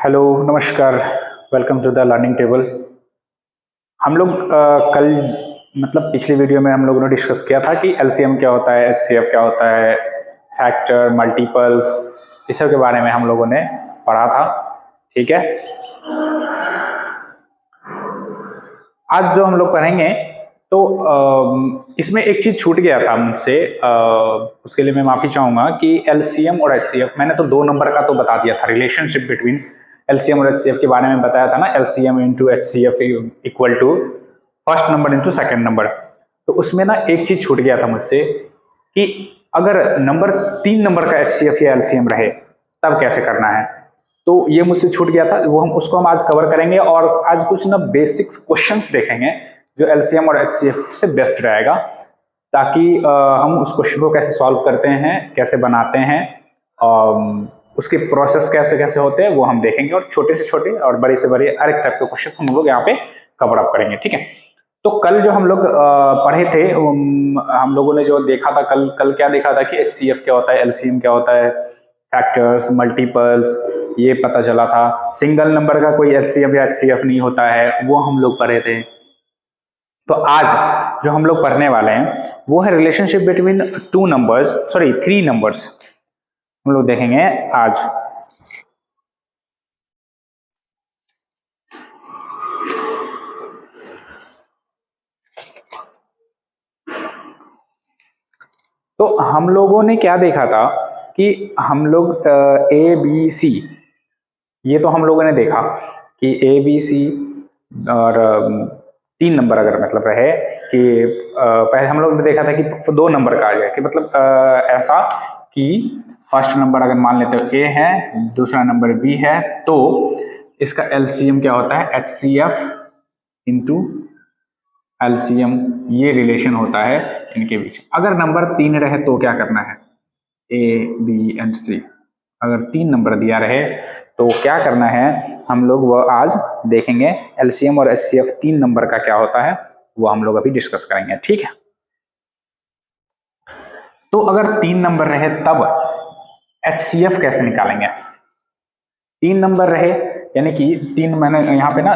Hello, नमस्कार। Welcome to the learning table. हम लोग कल मतलब पिछली वीडियो में हम लोगों ने डिस्कस किया था कि एलसीएम क्या होता है, एचसीएफ क्या होता है, फैक्टर, मल्टीपल्स, इस सब के बारे में हम लोगों ने पढ़ा था। ठीक है, आज जो हम लोग पढ़ेंगे तो इसमें एक चीज छूट गया था मुझसे, उसके लिए मैं माफी चाहूंगा कि एलसीएम और एचसीएफ मैंने तो 2 नंबर का तो बता दिया था, रिलेशनशिप बिटवीन एलसीएम और एचसीएफ के बारे में बताया था ना। LCM into HCF equal to first number into second number. तो उसमें ना एक चीज छूट गया था मुझसे कि अगर नंबर 3 नंबर का एचसीएफ या एलसीएम रहे तब कैसे करना है। तो ये मुझसे छूट गया था, वो हम आज कवर करेंगे और आज कुछ ना बेसिक्स क्वेश्चंस देखेंगे जो एलसीएम और एचसीएफ से बेस्ट रहेगा, ताकि हम उस क्वेश्चन को कैसे सॉल्व करते हैं, कैसे बनाते हैं, उसके प्रोसेस कैसे कैसे होते हैं वो हम देखेंगे, और छोटे से छोटे और बड़े से बड़े हर एक टाइप के क्वेश्चन हम लोग यहाँ पे कवर अप करेंगे। ठीक है, तो कल जो हम लोग पढ़े थे, हम लोगों ने जो देखा था कल क्या देखा था कि एचसीएफ क्या होता है, एलसीएम क्या होता है, फैक्टर्स, मल्टीपल्स, ये पता चला था। सिंगल नंबर का कोई एचसीएफ या एचसीएफ नहीं होता है, वो हम लोग पढ़े थे। तो आज जो हम लोग पढ़ने वाले हैं वो है रिलेशनशिप बिटवीन 3 नंबर्स हम लोग देखेंगे आज। तो हम लोगों ने क्या देखा था कि हम लोग ए बी सी, ये तो हम लोगों ने देखा कि ए बी सी और 3 नंबर अगर मतलब रहे कि पहले हम लोग ने देखा था कि 2 नंबर का आ जाए कि मतलब ऐसा कि फर्स्ट नंबर अगर मान लेते हो ए है, दूसरा नंबर बी है, तो इसका एलसीएम क्या होता है, H C F into LCM, ये रिलेशन होता है इनके बीच। अगर नंबर 3 रहे तो क्या करना है, ए बी एंड सी, अगर 3 नंबर दिया रहे तो क्या करना है, हम लोग वो आज देखेंगे। एलसीएम और एचसीएफ 3 नंबर का क्या होता है वो हम लोग अभी डिस्कस करेंगे। ठीक है, तो अगर 3 नंबर रहे तब एचसीएफ कैसे निकालेंगे। 3 नंबर रहे यानी कि तीन, मैंने यहाँ पे ना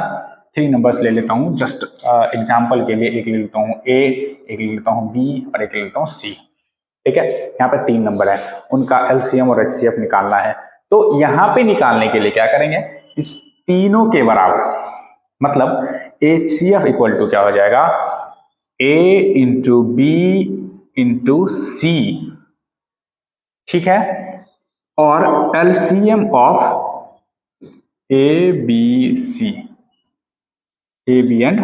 3 नंबर्स ले लेता हूँ जस्ट एग्जाम्पल के लिए। एक ले लेता हूँ ए, एक ले लेता हूँ बी और एक ले लेता हूँ सी। ठीक है, यहाँ पे 3 नंबर है, उनका एलसीएम और एचसीएफ निकालना है। तो यहाँ पे निकालने के लिए क्या करेंगे, इस तीनों के बराबर मतलब एचसीएफ इक्वल टू क्या हो जाएगा, A into B into C. ठीक है, और LCM of A B C, A B and,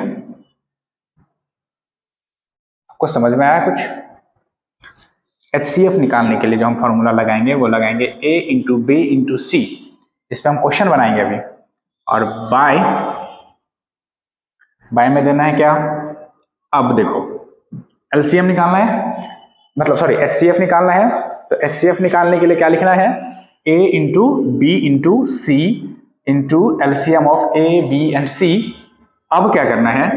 आपको समझ में आया कुछ। एचसीएफ निकालने के लिए जो हम फॉर्मूला लगाएंगे वो लगाएंगे ए इंटू बी इंटू सी, इस पर हम क्वेश्चन बनाएंगे अभी। और बाय में देना है क्या, अब देखो एलसीएम निकालना है, मतलब सॉरी एचसीएफ निकालना है। तो एचसीएफ निकालने के लिए क्या लिखना है, A into B into C into LCM of A B and C. अब क्या करना है,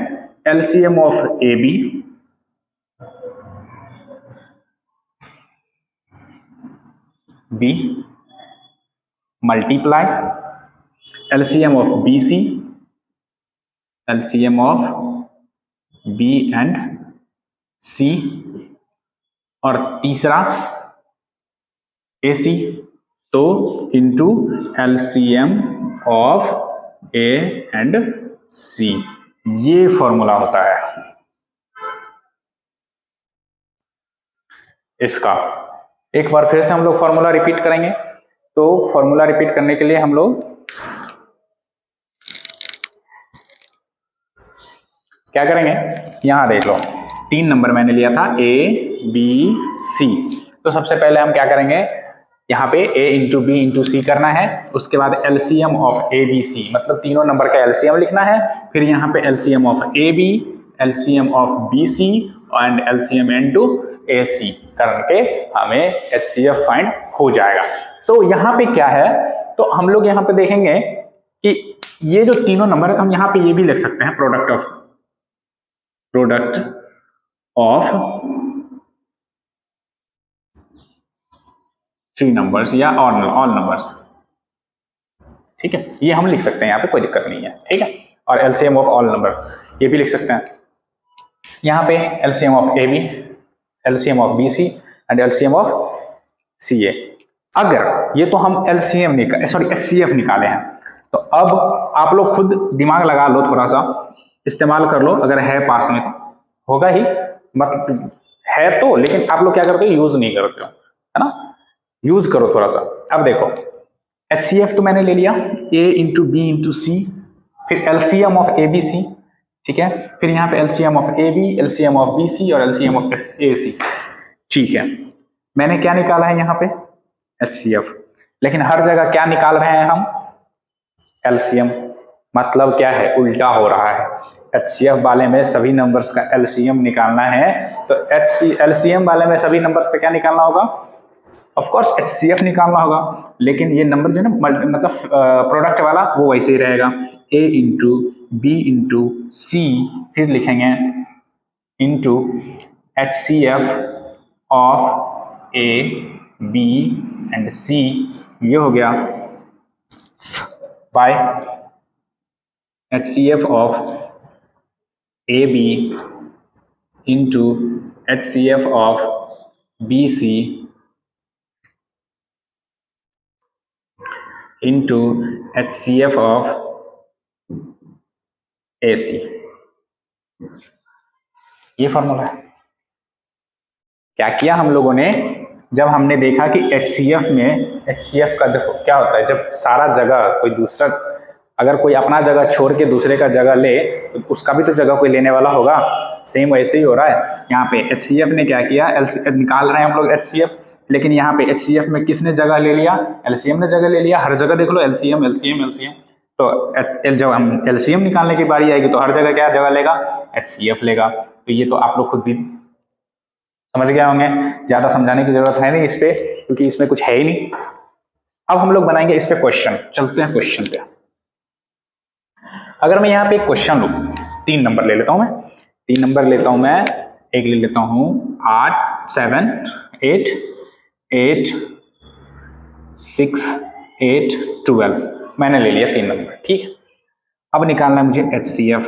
LCM of A B B multiply LCM of B C, LCM of B and C, और तीसरा ए सी, तो into LCM of A and C, ये formula होता है इसका। एक बार फिर से हम लोग फॉर्मूला रिपीट करेंगे। तो फॉर्मूला रिपीट करने के लिए हम लोग क्या करेंगे, यहां देख लो 3 नंबर मैंने लिया था ए बी सी। तो सबसे पहले हम क्या करेंगे, यहाँ पे a into B into C करना है, उसके बाद LCM of A B C, मतलब तीनों नंबर का एलसीएम लिखना है, फिर यहाँ पे LCM of A B, LCM of B C and LCM into A C करके हमें एचसीएफ फाइंड हो जाएगा। तो यहाँ पे क्या है, तो हम लोग यहाँ पे देखेंगे कि ये जो तीनों नंबर है, हम यहाँ पे ये भी लिख सकते हैं प्रोडक्ट ऑफ 3 नंबर्स या ऑल नंबर्स। ठीक है, ये हम लिख सकते हैं, यहाँ पे कोई दिक्कत नहीं है। ठीक है, और एलसीएम ऑफ ऑल नंबर ये भी लिख सकते हैं। यहाँ पे LCM of A B, LCM of B C and LCM of C A. अगर ये तो हम एलसीएम एचसीएफ निकाले हैं, तो अब आप लोग खुद दिमाग लगा लो, थोड़ा सा इस्तेमाल कर लो, अगर है पास में तो होगा ही, मतलब है तो, लेकिन आप लोग क्या करते हो, यूज नहीं करते हो, है ना, यूज करो थोड़ा सा। अब देखो एचसीएफ तो मैंने ले लिया, A into B into C, फिर LCM of A B C, ठीक है, फिर यहाँ पे LCM of A B, LCM of B C और एलसीएम ऑफ ए सी। ठीक है, मैंने क्या निकाला है यहाँ पे, एचसीएफ, लेकिन हर जगह क्या निकाल रहे हैं हम, एलसीएम। मतलब क्या है, उल्टा हो रहा है। एचसीएफ वाले में सभी नंबर्स का एलसीएम निकालना है, तो एलसीएम वाले में सभी नंबर्स का क्या निकालना होगा, ऑफ कोर्स एचसीएफ निकालना होगा, लेकिन ये नंबर जो है ना मतलब प्रोडक्ट वाला वो वैसे ही रहेगा, A into B into C, फिर लिखेंगे into HCF of A B and C, ये हो गया by HCF of A B into HCF of B C into HCF of AC। ये फॉर्मूला है। क्या किया हम लोगों ने, जब हमने देखा कि HCF का देखो क्या होता है, जब सारा जगह कोई दूसरा, अगर कोई अपना जगह छोड़ के दूसरे का जगह ले तो उसका भी तो जगह कोई लेने वाला होगा, सेम वैसे ही हो रहा है। यहाँ पे HCF ने क्या किया, निकाल रहे हैं हम लोग HCF, लेकिन यहाँ पे HCF में किसने जगह ले लिया, LCM ने जगह ले लिया। हर जगह देख लो LCM LCM LCM, तो जब हम LCM निकालने की बारी आएगी तो हर जगह क्या जगह लेगा, HCF लेगा। तो ये तो आप लोग खुद भी समझ गए होंगे, ज्यादा समझाने की जरूरत है नहीं इस पे, क्योंकि इसमें कुछ है ही नहीं। अब हम लोग बनाएंगे इस पे क्वेश्चन, चलते हैं क्वेश्चन पे। अगर मैं यहाँ पे एक क्वेश्चन लूँ, 3 नंबर ले लेता हूँ मैं, 3 नंबर लेता हूँ मैं, एक ले लेता हूँ 8 7 8 8 6 8 12, मैंने ले लिया 3 नंबर। ठीक है, अब निकालना है मुझे HCF।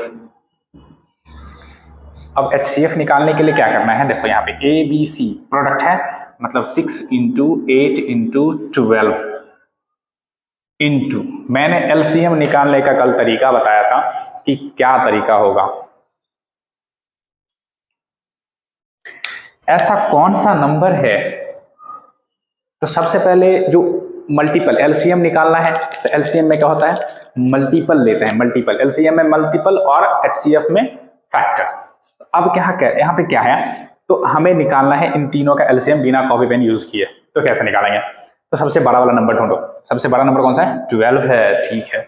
अब HCF निकालने के लिए क्या करना है, देखो यहाँ पे ABC प्रोडक्ट है, मतलब 6 इंटू 8 इंटू 12 इंटू, मैंने LCM निकालने का कल तरीका बताया था कि क्या तरीका होगा। ऐसा कौन सा नंबर है, तो सबसे पहले जो मल्टीपल LCM निकालना है, तो LCM में क्या होता है, मल्टीपल लेते हैं, मल्टीपल LCM में मल्टीपल और HCF में फैक्टर। अब क्या यहाँ पे क्या है, तो हमें निकालना है इन तीनों का LCM बिना कॉपी पेन यूज किए। तो कैसे निकालेंगे, तो सबसे बड़ा वाला नंबर ढूंढो। सबसे बड़ा नंबर कौन सा है, 12 है। ठीक है,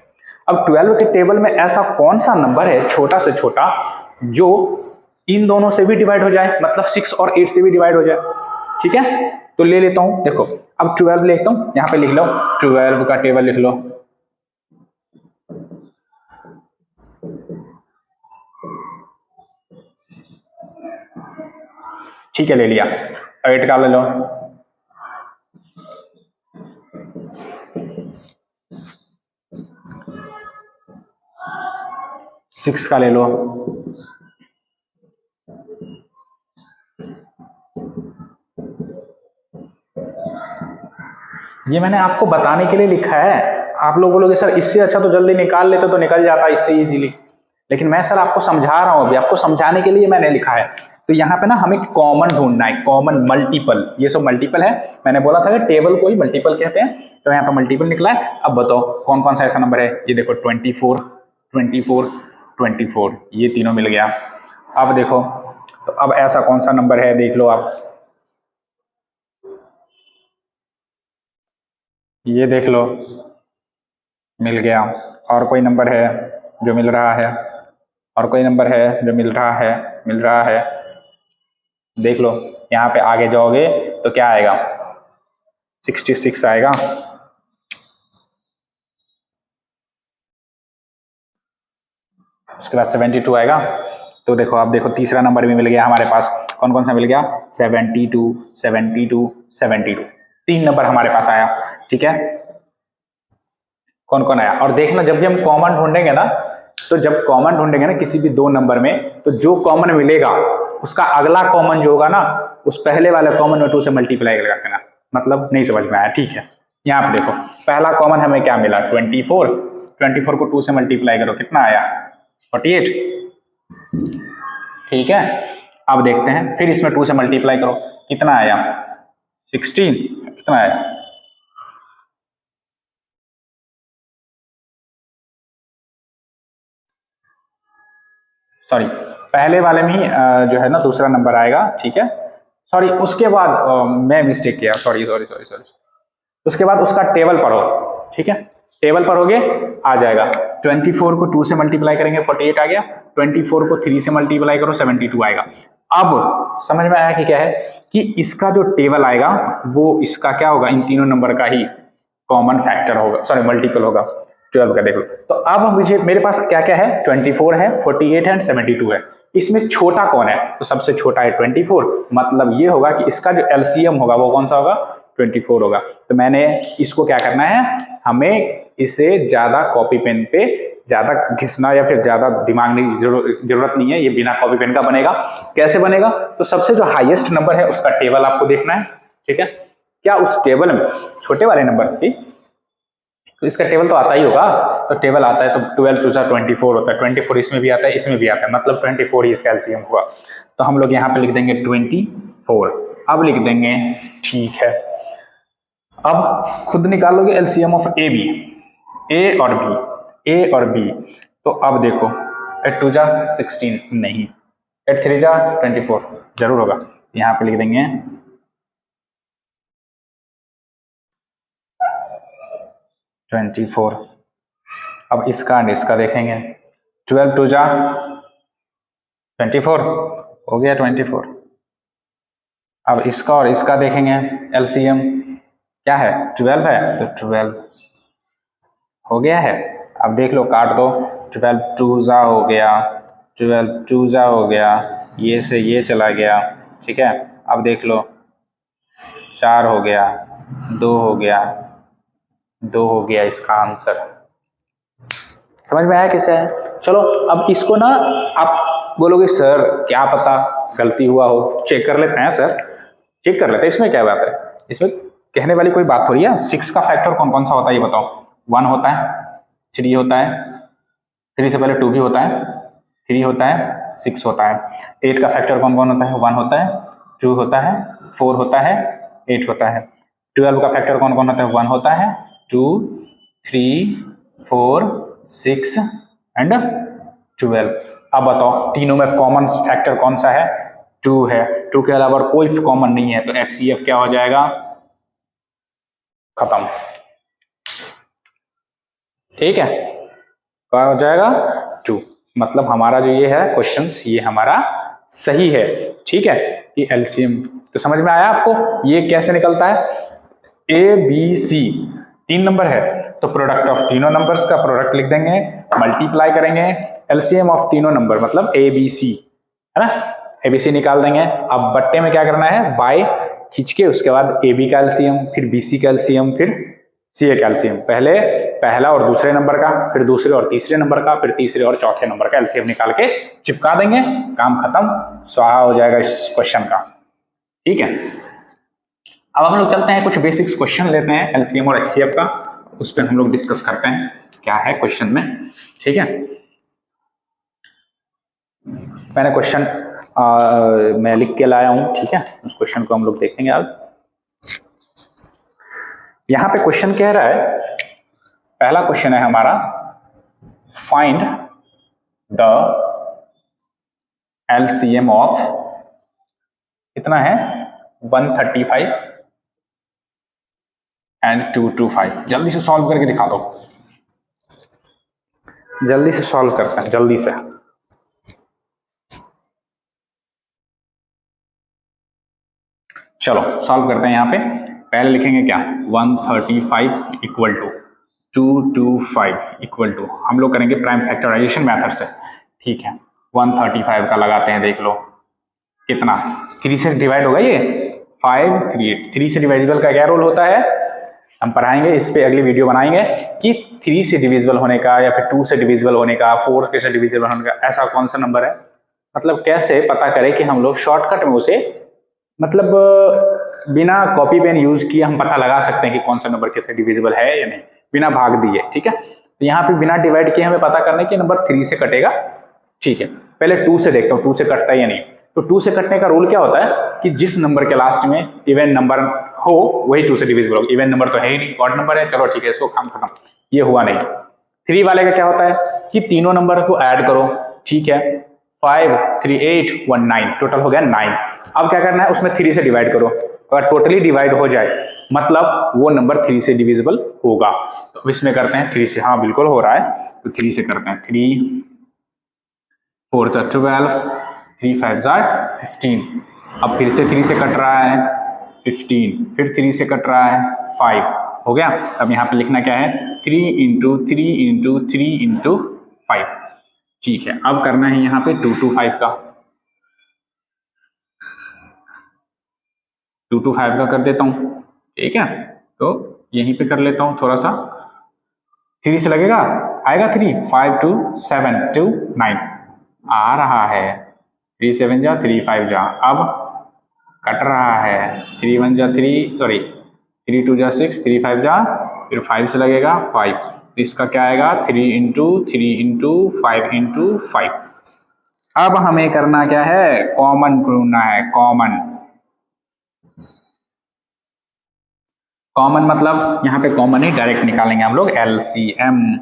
अब 12 के टेबल में ऐसा कौन सा नंबर है छोटा से छोटा जो इन दोनों से भी डिवाइड हो जाए, मतलब 6 और 8 से भी डिवाइड हो जाए। ठीक है, तो ले लेता हूं, देखो अब 12 लेता हूं, यहां पे लिख लो 12 का टेबल लिख लो। ठीक है, ले लिया। 8 का ले लो, सिक्स का ले लो, ये मैंने आपको बताने के लिए लिखा है। आप लोग बोलोगे सर इससे अच्छा तो जल्दी निकाल लेते तो निकल जाता इससे इजीली, लेकिन मैं सर आपको समझा रहा हूं, अभी आपको समझाने के लिए मैंने लिखा है। तो यहाँ पे ना हमें कॉमन ढूंढना है, कॉमन मल्टीपल, ये सब मल्टीपल है। मैंने बोला था कि टेबल को ही मल्टीपल कहते हैं, तो यहाँ पे मल्टीपल निकला है। अब बताओ कौन कौन सा ऐसा नंबर है, ये देखो 24 24 24, ये तीनों मिल गया। अब देखो, तो अब ऐसा कौन सा नंबर है, देख लो आप, ये देख लो मिल गया। और कोई नंबर है जो मिल रहा है, और कोई नंबर है जो मिल रहा है, देख लो। यहाँ पे आगे जाओगे तो क्या आएगा, 66 आएगा। उसके बाद 72 आएगा। तो देखो, अब देखो तीसरा नंबर भी मिल गया हमारे पास। कौन कौन सा मिल गया, 72 72 72, 3 नंबर हमारे पास आया। ठीक है, कौन कौन आया। और देखना जब भी हम कॉमन ढूंढेंगे ना, तो जब कॉमन ढूंढेंगे ना किसी भी दो नंबर में, तो जो कॉमन मिलेगा उसका अगला कॉमन जो होगा ना, उस पहले वाले कॉमन में 2 से मल्टीप्लाई कर देना। मतलब नहीं समझ में आया, ठीक है। यहाँ पे देखो पहला कॉमन हमें क्या मिला, 24। 24 को 2 से मल्टीप्लाई करो, कितना आया, 48। ठीक है, अब देखते हैं फिर इसमें 2 से मल्टीप्लाई करो, कितना आया, 16। कितना आया, सॉरी पहले वाले में ही जो है ना दूसरा नंबर आएगा, ठीक है। सॉरी उसके बाद मैं मिस्टेक किया, सॉरी सॉरी सॉरी सॉरी। उसके बाद उसका टेबल पढ़ो, ठीक है। टेबल पढ़ोगे आ जाएगा। 24 को 2 से मल्टीप्लाई करेंगे 48 आ गया। 24 को 3 से मल्टीप्लाई करो 72 आएगा। अब समझ में आया कि क्या है कि इसका जो टेबल आएगा वो इसका क्या होगा, इन तीनों नंबर का ही कॉमन फैक्टर होगा, सॉरी मल्टीपल होगा 12 का। देख लो तो अब मुझे मेरे पास क्या क्या है, 24 है, 48 है, 72 है। इसमें छोटा कौन है, तो सबसे छोटा है 24। मतलब ये होगा कि इसका जो एलसीएम होगा वो कौन सा होगा, 24 होगा। तो मैंने इसको क्या करना है, हमें इसे ज्यादा कॉपी पेन पे ज्यादा घिसना या फिर ज्यादा दिमाग नहीं जरूरत नहीं है, ये बिना कॉपी पेन का बनेगा। कैसे बनेगा, तो सबसे जो हाईएस्ट नंबर है उसका टेबल आपको देखना है, ठीक है। क्या उस टेबल में छोटे वाले नंबर्स की, तो इसका टेबल तो आता ही होगा। तो टेबल आता है तो 12 टू 24 होता है, 24 इसमें भी आता है, इसमें भी आता है, मतलब 24 ही इसका एलसीएम हुआ। तो हम लोग यहाँ पे लिख देंगे 24। अब लिख देंगे, ठीक है। अब खुद निकालोगे एलसीएम ऑफ ए बी, ए और बी, ए और बी। तो अब देखो 8 टू 16 नहीं, 8 3 24 जरूर होगा। यहाँ पे लिख देंगे 24। अब इसका एंड इसका देखेंगे, 12 टू 24 हो गया 24। अब इसका और इसका देखेंगे एलसीएम, क्या है 12 है, तो 12 हो गया है। अब देख लो काट दो, 12 टू हो गया, 12 टू हो गया, ये से ये चला गया, ठीक है। अब देख लो 4 हो गया, 2 हो गया, 2 हो गया इसका आंसर। समझ में आया कैसे है। चलो अब इसको ना आप बोलोगे सर क्या पता गलती हुआ हो, चेक कर लेते हैं सर, चेक कर लेते हैं, इसमें क्या बात है, इसमें कहने वाली कोई बात थोड़ी है। 6 का फैक्टर कौन कौन सा होता है ये बताओ। 1 होता है, 3 होता है, 3 से पहले 2 भी होता है, 3 होता है, 6 होता है। 8 का फैक्टर कौन कौन होता है, 1 होता है, 2 होता है, 4 होता है, 8 होता है। 12 का फैक्टर कौन कौन होता है, 1 होता है, 2, 3, 4, 6 एंड 12। अब बताओ तीनों में कॉमन फैक्टर कौन सा है, 2 है। 2 के अलावा कोई कॉमन नहीं है, तो एचसीएफ क्या हो जाएगा, खत्म। ठीक है, क्या हो जाएगा 2। मतलब हमारा जो ये है क्वेश्चन ये हमारा सही है, ठीक है। ये एलसीएम तो समझ में आया आपको, ये कैसे निकलता है, ए बी सी 3 नंबर है तो प्रोडक्ट ऑफ तीनों नंबर्स का प्रोडक्ट लिख देंगे, मल्टीप्लाई करेंगे एलसीएम ऑफ तीनों नंबर, मतलब ए बी सी है ना, एबीसी निकाल देंगे। अब बट्टे में क्या करना है, बाय खींच के उसके बाद ए बी का एलसीएम, फिर बीसी का एलसीएम, फिर सी ए का एलसीएम, पहले पहला और दूसरे नंबर का, फिर दूसरे और तीसरे नंबर का, फिर तीसरे और चौथे नंबर का एलसीएम निकाल के चिपका देंगे, काम खत्म, स्वाहा हो जाएगा इस क्वेश्चन का। ठीक है, अब हम लोग चलते हैं कुछ बेसिक्स क्वेश्चन लेते हैं एलसीएम और एचसीएफ का, उस पर हम लोग डिस्कस करते हैं क्या है क्वेश्चन में। ठीक है, मैंने क्वेश्चन मैं लिख के लाया हूं, ठीक है, उस क्वेश्चन को हम लोग देखेंगे। अब यहां पे क्वेश्चन कह रहा है, पहला क्वेश्चन है हमारा, फाइंड द एलसीएम ऑफ, कितना है 135 एंड 225। जल्दी से सॉल्व करके दिखा दो, जल्दी से सॉल्व करते हैं, जल्दी से। चलो सॉल्व करते हैं। यहाँ पे पहले लिखेंगे क्या, 135 इक्वल टू 225 इक्वल टू, हम लोग करेंगे प्राइम फैक्टराइजेशन मेथड से। ठीक है, 135 का लगाते हैं, देख लो कितना, 3 से डिवाइड होगा ये, 5 3 8, 3 से डिवाइडेबल का क्या रोल होता है, हम पढ़ाएंगे, इस पे अगली वीडियो बनाएंगे कि 3 से डिविजिबल होने का या फिर 2 से डिविजिबल होने का, 4 से डिविजिबल होने का, ऐसा कौन सा नंबर है? मतलब कैसे पता करें कि हम लोग शॉर्टकट में उसे मतलब बिना कॉपी पेन यूज किए हम पता लगा सकते हैं कि कौन सा नंबर किससे डिविजिबल है या नहीं, बिना भाग दिए। ठीक है, तो यहाँ पे बिना डिवाइड किए हमें पता करना है कि नंबर 3 से कटेगा। ठीक है, पहले 2 से देखता हूँ 2 से कटता है या नहीं। तो 2 से कटने का रूल क्या होता है कि जिस नंबर के लास्ट में इवन नंबर हो वही 2 से डिविजिबल हो। इवन नंबर तो है ही नहीं, ऑड नंबर है, चलो ठीक है, इसको काम खत्म, ये हुआ नहीं। 3 वाले का क्या होता है कि तीनों नंबर को ऐड करो। ठीक है, 5 3 8 1 9, टोटल हो गया 9। अब क्या करना है, उसमें 3 से डिवाइड करो, अगर टोटली डिवाइड हो जाए मतलब वो नंबर 3 से डिविजिबल होगा। तो इसमें करते हैं 3 से, हाँ बिल्कुल हो रहा है, तो 3 से करते हैं। 3 4 12, 3 5 15। अब फिर से 3 से कट रहा है 15, फिर 3 से कट रहा है 5, हो गया। अब यहाँ पे लिखना क्या है, 3 इंटू 3 इंटू 3 इंटू 5। ठीक है, अब करना है यहाँ पे 2 to 5 का, 2 to 5 का कर देता हूँ। ठीक है, तो यहीं पे कर लेता हूँ थोड़ा सा। 3 से लगेगा, आएगा 3, 5 2 7 2 9 आ रहा है। 3 7 जा 3 5 जा, अब कट रहा है। 3 1 जा 3, सॉरी 3 2 जा 6, 3 5 जा, फिर 5 से लगेगा 5। इसका क्या आएगा, 3 इंटू 3 इंटू 5 इंटू 5। अब हमें करना क्या है, कॉमन ढूंढना है। कॉमन, कॉमन मतलब यहाँ पे कॉमन ही डायरेक्ट निकालेंगे हम लोग। एलसीएम,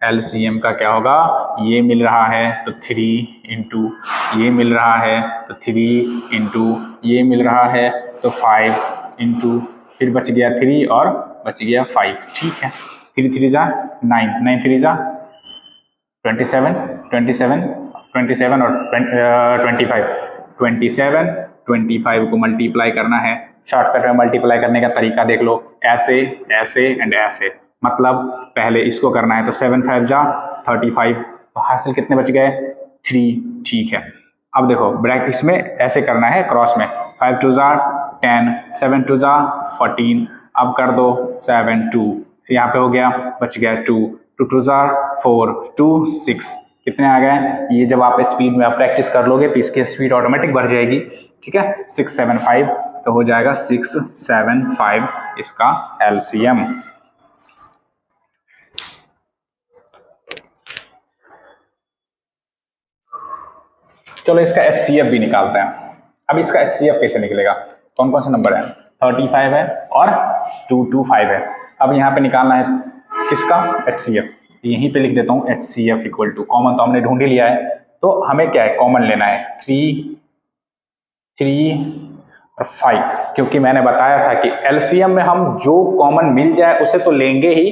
एलसीएम का क्या होगा, ये मिल रहा है तो 3 इंटू ये मिल रहा है तो 3 इंटू ये मिल रहा है तो 5 इंटू फिर बच गया 3 और बच गया 5। ठीक है, 3 3 जा 9, 9 3 जा 27, 27 27 और 25, 27 25 को मल्टीप्लाई करना है। शॉर्टकट में मल्टीप्लाई करने का तरीका देख लो, ऐसे ऐसे एंड ऐसे, मतलब पहले इसको करना है तो 7 5 जा 35, तो हासिल कितने बच गए, 3। ठीक है, अब देखो ब्रैकेट इसमें ऐसे करना है क्रॉस में, 5 2 जा 10, 7 2 जा 14, अब कर दो 7 2, यहाँ पे हो गया, बच गया 2, 2 2 जा 4 2 6, कितने आ गए। ये जब आप स्पीड में आप प्रैक्टिस कर लोगे तो इसकी स्पीड ऑटोमेटिक बढ़ जाएगी। ठीक है, 6 7 5, तो हो जाएगा 6 7 5 इसका एलसीएम। चलो इसका एचसीएफ भी निकालते हैं। अब इसका एचसीएफ कैसे निकलेगा, कौन कौन से नंबर है, 35 है और 225 है। अब यहाँ पे निकालना है किसका, एचसीएफ। यहीं पे लिख देता हूँ एचसीएफ इक्वल टू, कॉमन तो हमने ढूंढ ही लिया है, तो हमें क्या है कॉमन लेना है, 3 3 और 5, क्योंकि मैंने बताया था कि एलसीएम में हम जो कॉमन मिल जाए उसे तो लेंगे ही,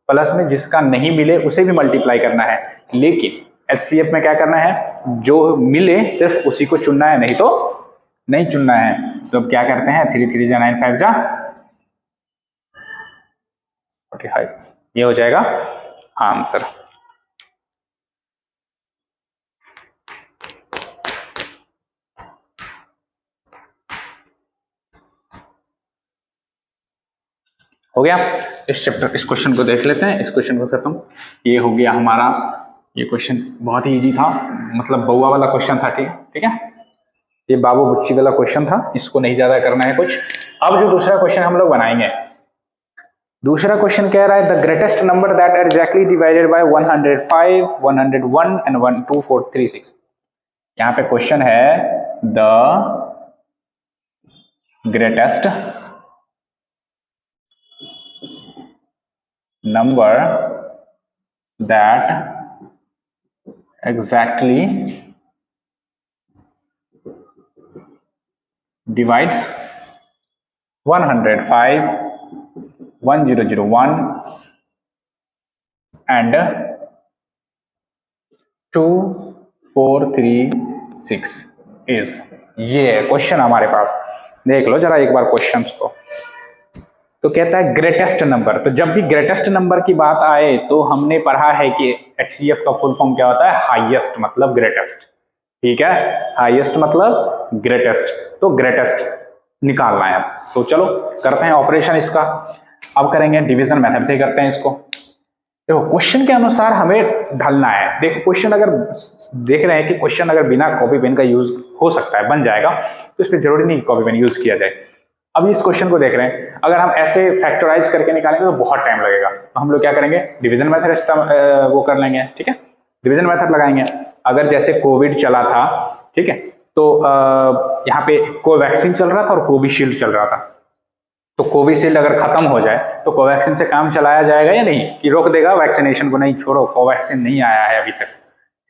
प्लस में जिसका नहीं मिले उसे भी मल्टीप्लाई करना है। लेकिन एचसीएफ में क्या करना है, जो मिले सिर्फ उसी को चुनना है, नहीं तो नहीं चुनना है। तो अब क्या करते हैं, 3 3 जा 9 5 जा 45, ये हो जाएगा आंसर। हो गया, इस चैप्टर इस क्वेश्चन को देख लेते हैं, इस क्वेश्चन को खत्म। ये हो गया हमारा, ये क्वेश्चन बहुत ही इजी था, मतलब बउआ वाला क्वेश्चन था। ठीक है, ये बाबू बुच्ची वाला क्वेश्चन था, इसको नहीं ज्यादा करना है कुछ। अब जो दूसरा क्वेश्चन हम लोग बनाएंगे, दूसरा क्वेश्चन कह रहा है the greatest number that are exactly divided by 105 101 and 1 2 4 3 6। यहाँ पे क्वेश्चन है the greatest number that exactly divides 105 1001 and 2436 is, ये क्वेश्चन हमारे पास, देख लो जरा एक बार क्वेश्चंस को। तो कहता है ग्रेटेस्ट नंबर, तो जब भी ग्रेटेस्ट नंबर की बात आए तो हमने पढ़ा है कि एचसीएफ का फुल फॉर्म क्या होता है, हाईएस्ट मतलब ग्रेटेस्ट। ठीक है, हाईएस्ट मतलब ग्रेटेस्ट, तो ग्रेटेस्ट निकालना है। तो चलो करते हैं ऑपरेशन इसका। अब करेंगे डिवीजन मेथड से ही करते हैं इसको। देखो क्वेश्चन के अनुसार हमें ढलना है। देखो क्वेश्चन अगर देख रहे हैं कि क्वेश्चन अगर बिना कॉपी पेन का यूज हो सकता है, बन जाएगा, तो इस पर जरूरी नहीं कॉपी पेन यूज किया जाए। अब इस क्वेश्चन को देख रहे हैं, अगर हम ऐसे फैक्टराइज करके निकालेंगे तो बहुत टाइम लगेगा, तो हम लोग क्या करेंगे, डिवीजन मेथड वो कर लेंगे। ठीक है, डिवीजन मेथड लगाएंगे। अगर जैसे कोविड चला था, ठीक है, तो यहाँ पे कोवैक्सीन चल रहा था और कोविशील्ड चल रहा था, तो कोविशील्ड अगर खत्म हो जाए तो कोवैक्सीन से काम चलाया जाएगा या नहीं, कि रोक देगा वैक्सीनेशन को, नहीं छोड़ो कोवैक्सीन नहीं आया है अभी तक,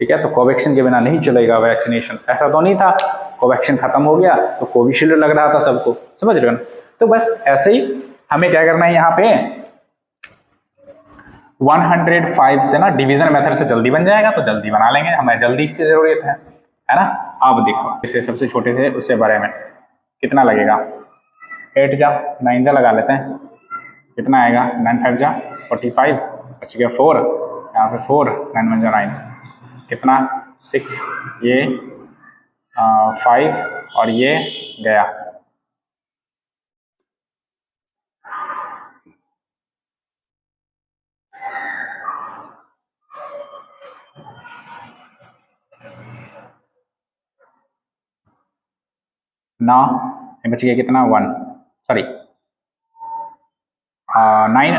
ठीक है, तो कोवैक्सीन के बिना नहीं चलेगा वैक्सीनेशन। ऐसा तो नहीं था, कोवैक्सीन खत्म हो गया तो कोविशील्ड लग रहा था सबको, समझ रहे हो ना। तो बस ऐसे ही हमें क्या करना है, यहाँ पे 105 से ना डिवीजन मेथड से जल्दी बन जाएगा, तो जल्दी बना लेंगे, हमें जल्दी से जरूरत है ना। अब देखो जैसे सबसे छोटे थे उससे बड़े में कितना लगेगा, 8 जा 9 जा लगा लेते हैं, कितना आएगा, 9 5 जा 45, बच गया 4, यहाँ पे 4, 9 1 जा 9, कितना 6, ये 5 और ये गया। ना बच गया कितना, 1, सॉरी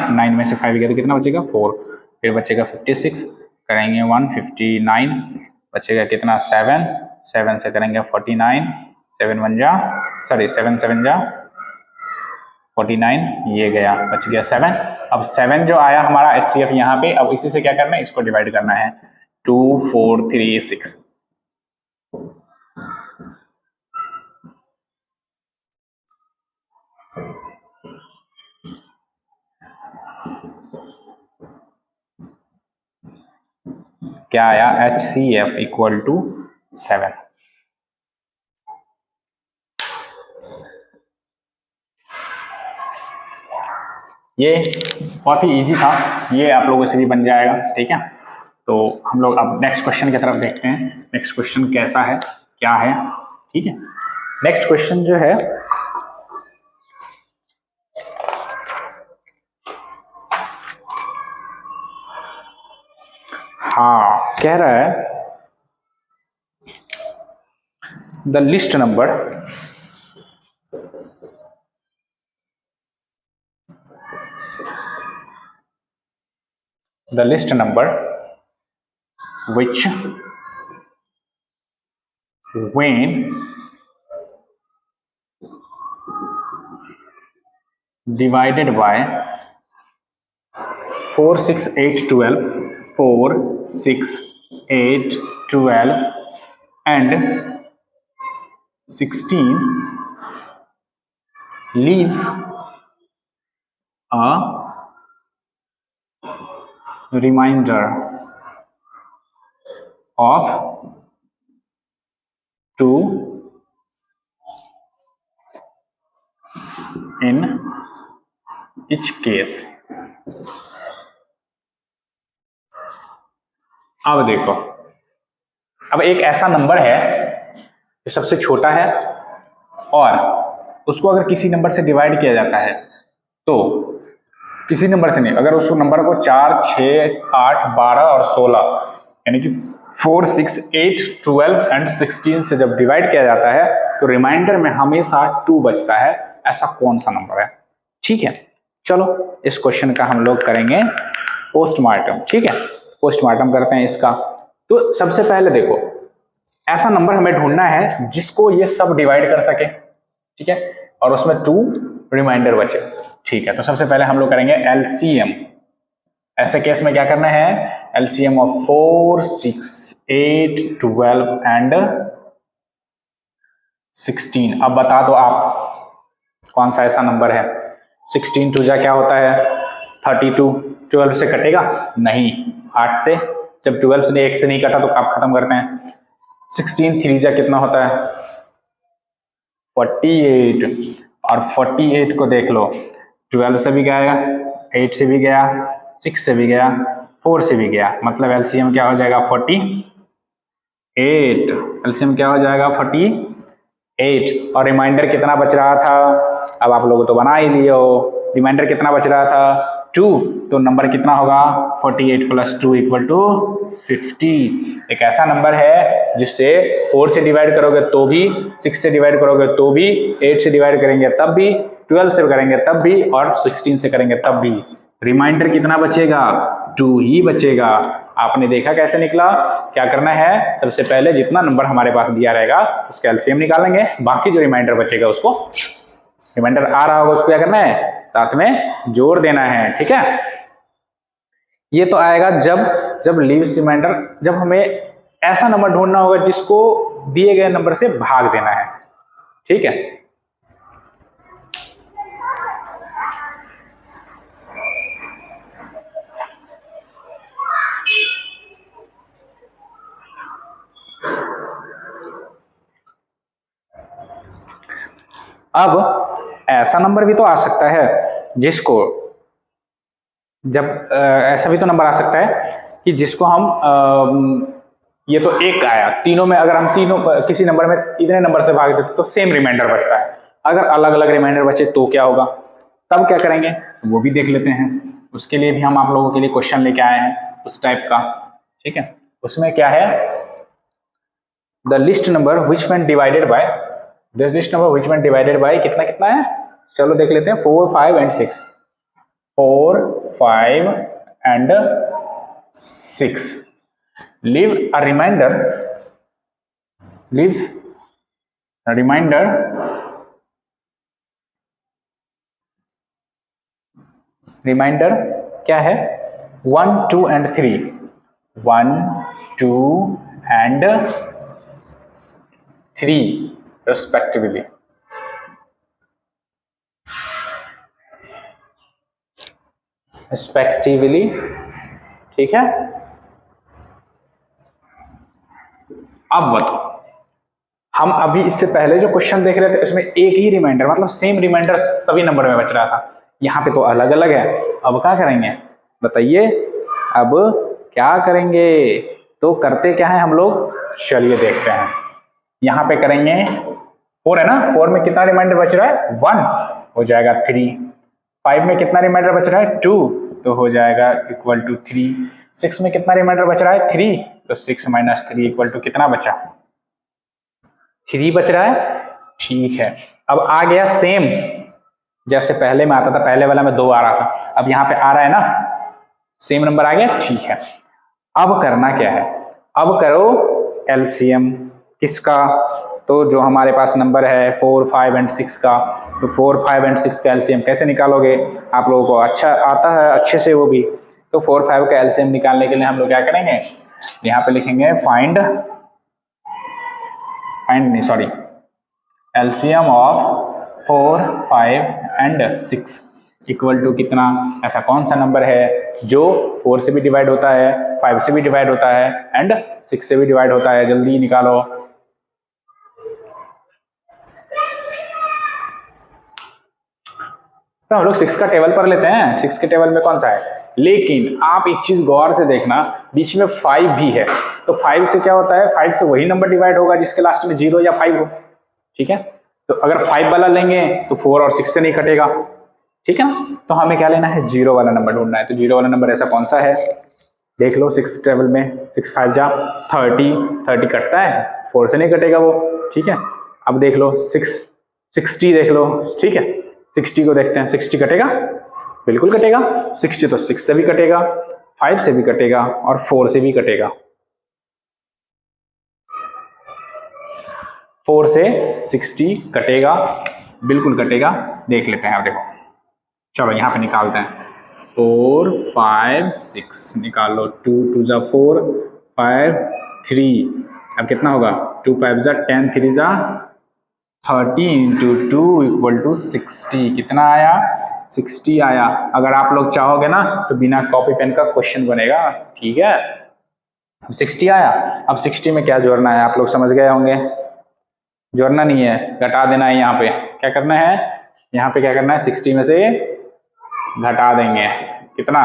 9 में से 5 गया तो कितना बचेगा, 4, फिर बचेगा 56, करेंगे 159, बचेगा कितना 7, 7 से करेंगे 49, 7 1 जा, सॉरी 7 7 जा 49, ये गया, बच गया 7। अब 7 जो आया हमारा HCF यहाँ पे, अब इसी से क्या करना है, इसको डिवाइड करना है, 2 4 3 6। क्या आया, HCF इक्वल टू 7। ये बहुत ही इजी था, ये आप लोगों से भी बन जाएगा। ठीक है, तो हम लोग अब नेक्स्ट क्वेश्चन की तरफ देखते हैं, नेक्स्ट क्वेश्चन कैसा है, क्या है। ठीक है, नेक्स्ट क्वेश्चन जो है, हाँ कह रहा है the list number which when divided by 4 6 8 12 4 6 8 12 and 16 leaves a remainder of 2 in each case। अब देखो, अब एक ऐसा नंबर है जो सबसे छोटा है और उसको अगर किसी नंबर से डिवाइड किया जाता है, तो किसी नंबर से नहीं, अगर उस नंबर को 4 6 8 12 और 16 यानी कि 4 6 8 12 एंड 16 से जब डिवाइड किया जाता है तो रिमाइंडर में हमेशा 2 बचता है। ऐसा कौन सा नंबर है? ठीक है, चलो इस क्वेश्चन का हम लोग करेंगे पोस्टमार्टम। ठीक है, पोस्टमार्टम करते हैं इसका। तो सबसे पहले देखो, ऐसा नंबर हमें ढूंढना है जिसको ये सब डिवाइड कर सके। ठीक है, और उसमें 2 रिमाइंडर बचे। ठीक है, तो सबसे पहले हम लोग करेंगे एलसीएम। ऐसे केस में क्या करना है, एलसीएम ऑफ 4 6 8 12 एंड 16। अब बता दो आप कौन सा ऐसा नंबर है। 16 2 जा क्या होता है, 32। 12 से कटेगा नहीं, 8 से, जब 12 से 1 से नहीं कटा तो आप खत्म करते हैं। 16 3 जा कितना होता है, 48। और 48 को देख लो, 12 से भी गया, 8 से भी गया, 6 से भी गया, 4 से भी गया, मतलब एलसीएम क्या हो जाएगा 48। एलसीएम क्या हो जाएगा 48। और रिमाइंडर कितना बच रहा था, अब आप लोग तो बना ही लिए हो, रिमाइंडर कितना बच रहा था 2, तो नंबर कितना होगा 48 प्लस 2 इक्वल टू 50। एक ऐसा नंबर है जिससे 4 से डिवाइड करोगे तो भी, 6 से डिवाइड करोगे तो भी, 8 से डिवाइड करेंगे तब भी, 12 से करेंगे तब भी, और 16 से करेंगे तब भी। रिमाइंडर कितना बचेगा 2 ही बचेगा। आपने देखा कैसे निकला। क्या करना है, सबसे पहले जितना नंबर हमारे पास दिया रहेगा उसका एलसीएम निकालेंगे, बाकी जो रिमाइंडर बचेगा उसको, रिमाइंडर आ रहा होगा उसको क्या करना है, साथ में जोड़ देना है। ठीक है, ये तो आएगा जब लीव्स रिमाइंडर, जब हमें ऐसा नंबर ढूंढना होगा जिसको दिए गए नंबर से भाग देना है। ठीक है, अब ऐसा नंबर भी तो आ सकता है जिसको, जब ऐसा भी तो नंबर आ सकता है कि जिसको हम ये तो एक आया, तीनों में अगर हम तीनों किसी नंबर में इतने नंबर से भाग देते तो सेम रिमाइंडर बचता है। अगर अलग अलग रिमाइंडर बचे तो क्या होगा, तब क्या करेंगे वो भी देख लेते हैं। उसके लिए भी हम आप लोगों के लिए क्वेश्चन लेके आए हैं उस टाइप का। ठीक है, उसमें क्या है, the list number which when divided by, the list number which when divided by कितना कितना है, चलो देख लेते हैं, 4, 5 and 6, 4, 5 and 6 leave a remainder, leaves a remainder क्या है 1, 2 and 3, 1, 2 and 3 respectively। ठीक है, अब बताओ, हम अभी इससे पहले जो क्वेश्चन देख रहे थे उसमें एक ही रिमाइंडर, मतलब सेम रिमाइंडर सभी नंबर में बच रहा था, यहाँ पे तो अलग अलग है। अब क्या करेंगे बताइए, अब क्या करेंगे, तो करते क्या है हम लोग, चलिए देखते हैं। यहाँ पे करेंगे 4 है ना, 4 में कितना रिमाइंडर बच रहा है 1, हो जाएगा 3। 5 में कितना रिमाइंडर बच रहा है 2, तो हो जाएगा इक्वल टू 3। 6 में कितना रिमाइंडर बच रहा है 3, तो 6 माइनस 3 इक्वल टू कितना बचा, 3 बच रहा है। ठीक है, अब आ गया सेम जैसे पहले में आता था, पहले वाला में 2 आ रहा था, अब यहाँ पे आ रहा है ना, सेम नंबर आ गया। ठीक है, अब करना क्या है, अब करो एलसीएम किसका, तो जो हमारे पास नंबर है 4, 5 एंड 6 का, तो 4, 5 एंड 6 का एलसीएम कैसे निकालोगे, आप लोगों को अच्छा आता है अच्छे से वो भी। तो 4, 5 का एलसीएम निकालने के लिए हम लोग क्या करेंगे, यहाँ पे लिखेंगे LCM of 4, 5 and 6 equal to कितना, ऐसा कौन सा नंबर है जो 4 से भी डिवाइड होता है, 5 से भी डिवाइड होता है एंड 6 से भी डिवाइड होता है, जल्दी निकालो। तो हम लोग 6 का टेबल पर लेते हैं, 6 के टेबल में कौन सा है, लेकिन आप एक चीज गौर से देखना, बीच में 5 भी है, तो 5 से क्या होता है, 5 से वही नंबर डिवाइड होगा जिसके लास्ट में 0 या 5 हो। ठीक है, तो अगर 5 वाला लेंगे तो 4 और 6 से नहीं कटेगा। ठीक है ना, तो हमें क्या लेना है, 0 वाला नंबर ढूंढना है। तो 0 वाला नंबर ऐसा कौन सा है, देख लो 6 टेबल में, 6 5 जा 30 कटता है, 4 से नहीं कटेगा वो। ठीक है, अब देख लो 60 देख लो। ठीक है, 60 को देखते हैं, 60 कटेगा, बिल्कुल कटेगा। 60 तो 6 से भी कटेगा, 5 से भी कटेगा और 4 से भी कटेगा। 4 से 60 कटेगा, बिल्कुल कटेगा, देख लेते हैं। अब देखो, चलो यहाँ पे निकालते हैं, 4, 5, 6 निकाल लो, 2 2 जा 4, 5 3, अब कितना होगा, 2 5 जा 10, 3 जा 30 इंटू 2 इक्वल टू 60, कितना आया 60 आया। अगर आप लोग चाहोगे ना तो बिना कॉपी पेन का क्वेश्चन बनेगा। ठीक है, 60 आया। अब 60 में क्या जोड़ना है, आप लोग समझ गए होंगे, जोड़ना नहीं है, घटा देना है। यहाँ पे क्या करना है, यहाँ पे क्या करना है, 60 में से घटा देंगे, कितना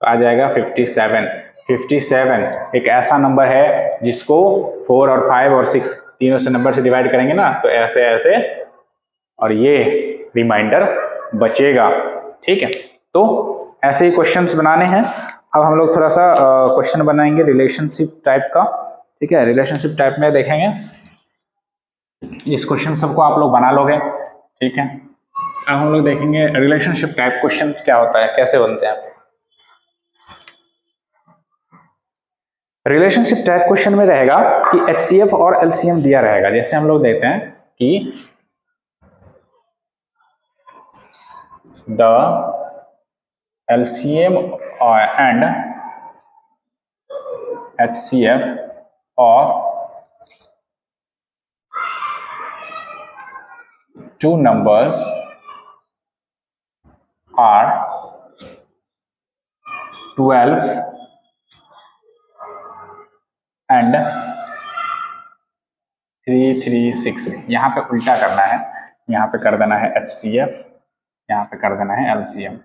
आ जाएगा 57। 57 एक ऐसा नंबर है जिसको 4 और 5 और 6 तीनों से नंबर से डिवाइड करेंगे ना तो ऐसे ऐसे, और ये रिमाइंडर बचेगा। ठीक है, तो ऐसे ही क्वेश्चंस बनाने हैं। अब हम लोग थोड़ा सा क्वेश्चन बनाएंगे रिलेशनशिप टाइप का, ठीक है। रिलेशनशिप टाइप में देखेंगे, इस क्वेश्चन सबको आप लोग बना लोगे, ठीक है। अब हम लोग देखेंगे रिलेशनशिप टाइप क्वेश्चन क्या होता है, कैसे बनते हैं। रिलेशनशिप टाइप क्वेश्चन में रहेगा कि एचसीएफ और एलसीएम दिया रहेगा। जैसे हम लोग देखते हैं कि द एलसीएम एंड एचसीएफ और two numbers are 12 and 336। यहाँ पे उल्टा करना है, यहाँ पे कर देना है HCF, यहाँ पे कर देना है LCM।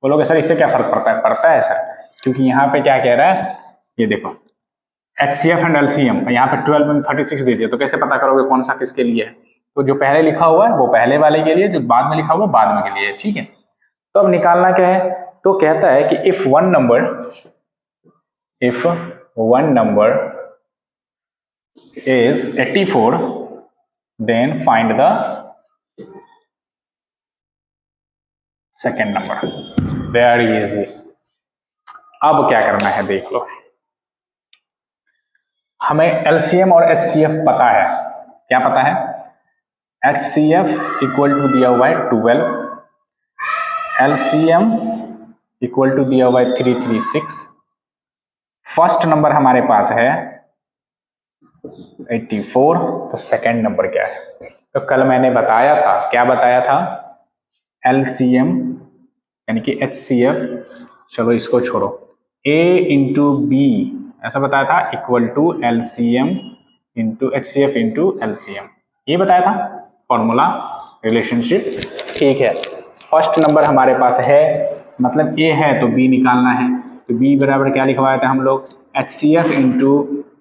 बोलोगे सर इससे क्या फर्क पड़ता है? पड़ता है सर, क्योंकि यहाँ पे क्या कह रहा है, ये देखो HCF एंड LCM, यहाँ पे 12 में 36 दे दिया, तो कैसे पता करोगे कौन सा किसके लिए है? तो जो पहले लिखा हुआ है वो पहले वाले के लिए, जो बाद में लिखा हुआ है बाद में के लिए, ठीक है। तो अब निकालना क्या है, तो कहता है कि if one number is 84 then find the second number। very easy। अब क्या करना है देख लो, हमें LCM और HCF पता है। क्या पता है? HCF इक्वल टू दिया हुआ है 12, LCM इक्वल टू दिया हुआ है 336। फर्स्ट नंबर हमारे पास है 84, तो सेकंड नंबर क्या है? तो कल मैंने बताया था, क्या बताया था? LCM यानी कि HCF, चलो इसको छोड़ो, A इंटू बी ऐसा बताया था, equal to LCM into HCF into LCM, ये बताया था फॉर्मूला रिलेशनशिप, ठीक है। फर्स्ट नंबर हमारे पास है, मतलब A है तो B निकालना है, तो B बराबर क्या लिखवाया था हम लोग? HCF into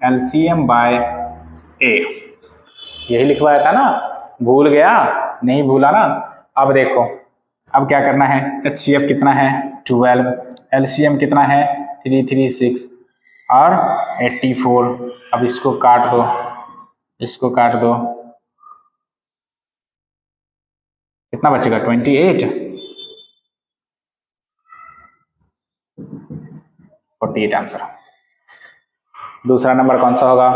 LCM by A, यही लिखवाया था ना, भूल गया? नहीं भूला ना। अब देखो, अब क्या करना है, HCF कितना है? 12, LCM कितना है? 336 और 84। अब इसको काट दो, इसको काट दो, कितना बचेगा? 28, 48 आंसर। दूसरा नंबर कौन सा होगा?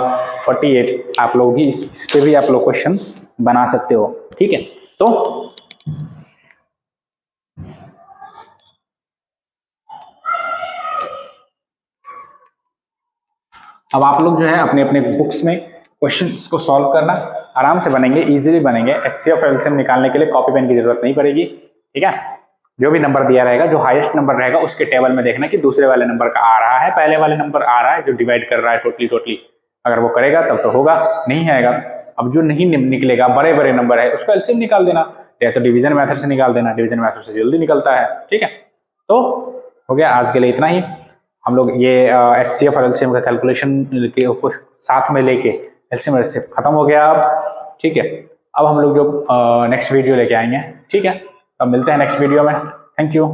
48। आप लोग भी इस पे भी आप लोग क्वेश्चन बना सकते हो, ठीक है। तो अब आप लोग जो है अपने अपने बुक्स में क्वेश्चंस को सॉल्व करना, आराम से बनेंगे, इजीली बनेंगे। HCF और LCM निकालने के लिए कॉपी पेन की जरूरत नहीं पड़ेगी, ठीक है। जो भी नंबर दिया रहेगा, जो हाईएस्ट नंबर रहेगा उसके टेबल में देखना कि दूसरे वाले नंबर का आ रहा है, पहले वाले नंबर आ रहा है, जो डिवाइड कर रहा है टोटली, अगर वो करेगा तब तो होगा, नहीं आएगा। अब जो नहीं निकलेगा, बड़े बड़े नंबर है, उसको LCM निकाल देना, या तो डिवीजन मेथड से निकाल देना, डिवीजन मेथड से जल्दी निकलता है, ठीक है। तो हो गया आज के लिए इतना ही। हम लोग ये HCF और LCM का कैलकुलेशन के साथ में लेके LCM HCF खत्म हो गया अब, ठीक है। अब हम लोग जो नेक्स्ट वीडियो लेके आएंगे, ठीक है। अब मिलते हैं नेक्स्ट वीडियो में। Thank you.